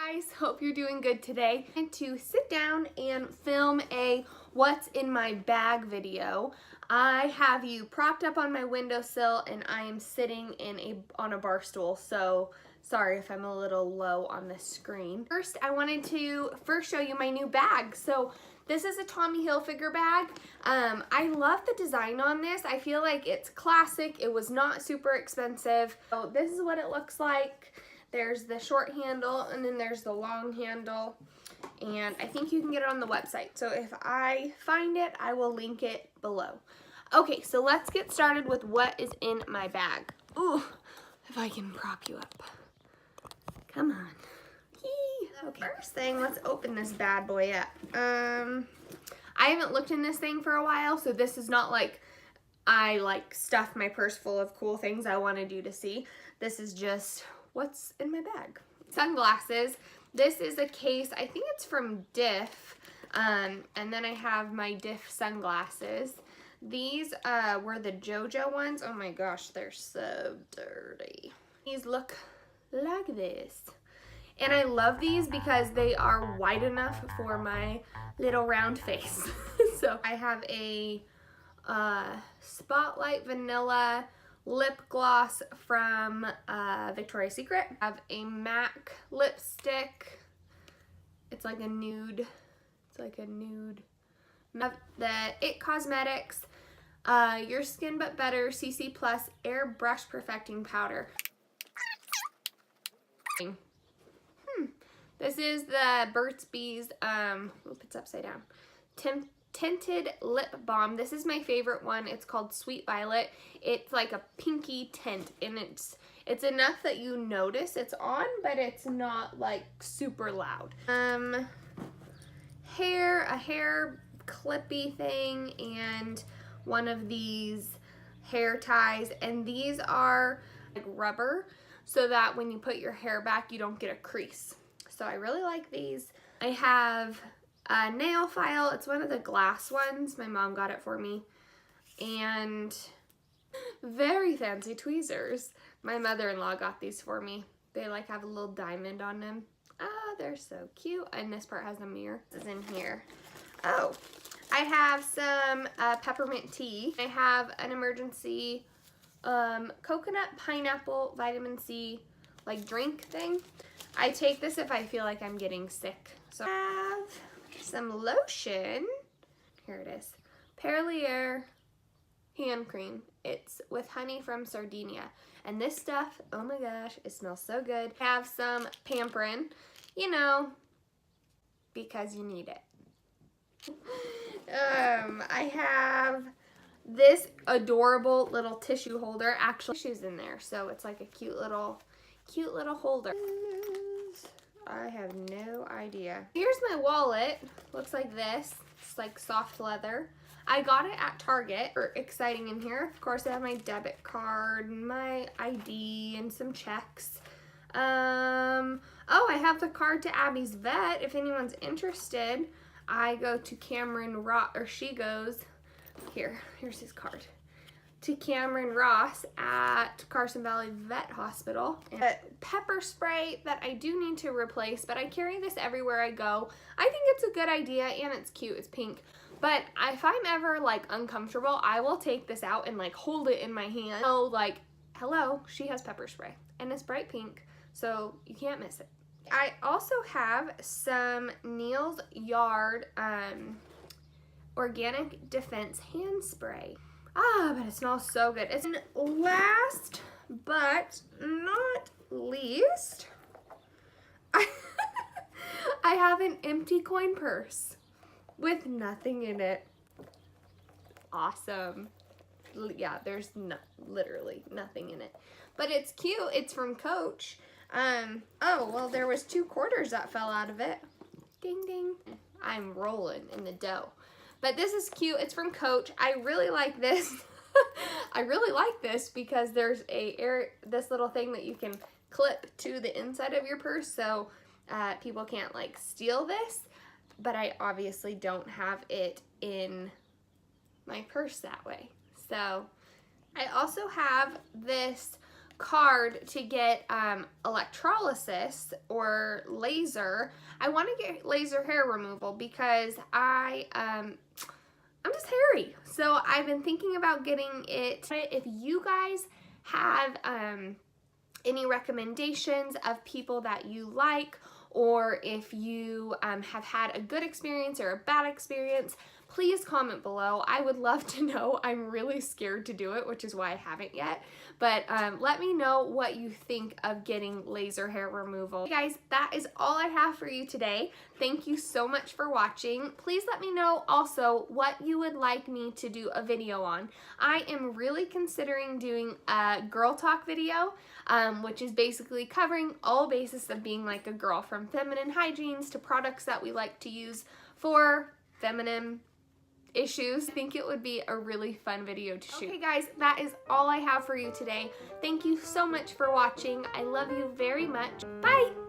Guys, hope you're doing good today. And to sit down and film a what's in my bag video. I have you propped up on my windowsill and I am sitting on a bar stool, so sorry if I'm a little low on the screen. First, I wanted to show you my new bag. So this is a Tommy Hilfiger bag. I love the design on this. I feel like it's classic. It was not super expensive. So this is what it looks like. There's the short handle and then there's the long handle, and I think you can get it on the website. So if I find it, I will link it below. Okay, so let's get started with what is in my bag. Ooh, if I can prop you up. Come on. Okay, first thing, let's open this bad boy up. I haven't looked in this thing for a while, so this is not like I stuffed my purse full of cool things I wanted you to see. This is just what's in my bag. Sunglasses. This is a case, I think it's from Diff, and then I have my Diff sunglasses. These were the JoJo ones. Oh my gosh, they're so dirty. These look like this. And I love these because they are wide enough for my little round face. So I have a Spotlight Vanilla lip gloss from Victoria's Secret. I have a MAC lipstick. It's like a nude. I have the It Cosmetics Your Skin But Better CC Plus Airbrush Perfecting Powder. This is the Burt's Bees, it's upside down, Tinted Lip Balm. This is my favorite one. It's called Sweet Violet. It's like a pinky tint, and it's enough that you notice it's on, but it's not like super loud. A hair clippy thing, and one of these hair ties, and these are like rubber so that when you put your hair back you don't get a crease. So I really like these. I have a nail file. It's one of the glass ones. My mom got it for me. And very fancy tweezers. My mother-in-law got these for me. They have a little diamond on them. Ah, they're so cute. And this part has a mirror. This is in here. Oh, I have some peppermint tea. I have an emergency coconut pineapple vitamin C drink thing. I take this if I feel like I'm getting sick. So I have some lotion. Here it is. Perlier hand cream. It's with honey from Sardinia. And this stuff, oh my gosh, it smells so good. I have some Pamprin, because you need it. I have this adorable little tissue holder. Actually, tissues in there, so it's like a cute little holder. I have no idea. Here's my wallet. Looks like this. It's like soft leather. I got it at Target. Exciting in here. Of course, I have my debit card, my ID, and some checks. Oh, I have the card to Abby's vet. If anyone's interested, I go to Cameron Ross, or she goes, here's his card, to Cameron Ross at Carson Valley Vet Hospital. A pepper spray that I do need to replace, but I carry this everywhere I go. I think it's a good idea, and it's cute. It's pink. But if I'm ever uncomfortable, I will take this out and hold it in my hand. So hello, she has pepper spray, and it's bright pink, so you can't miss it. I also have some Neal's Yard Organic Defense Hand Spray. Ah, but it smells so good. And last but not least, I have an empty coin purse with nothing in it. Awesome. Yeah, there's literally nothing in it. But it's cute. It's from Coach. Oh, well, there was 2 quarters that fell out of it. Ding, ding. I'm rolling in the dough. But this is cute. It's from Coach. I really like this. I really like this because there's this little thing that you can clip to the inside of your purse, so people can't steal this. But I obviously don't have it in my purse that way. So I also have this card to get electrolysis or laser. I want to get laser hair removal because I'm just hairy. So I've been thinking about getting it. If you guys have any recommendations of people that you like, or if you have had a good experience or a bad experience, please comment below. I would love to know. I'm really scared to do it, which is why I haven't yet. But let me know what you think of getting laser hair removal. Hey guys, that is all I have for you today. Thank you so much for watching. Please let me know also what you would like me to do a video on. I am really considering doing a girl talk video, which is basically covering all bases of being like a girl, from feminine hygienes to products that we like to use for feminine issues. I think it would be a really fun video to shoot. Okay guys, that is all I have for you today. Thank you so much for watching. I love you very much. Bye!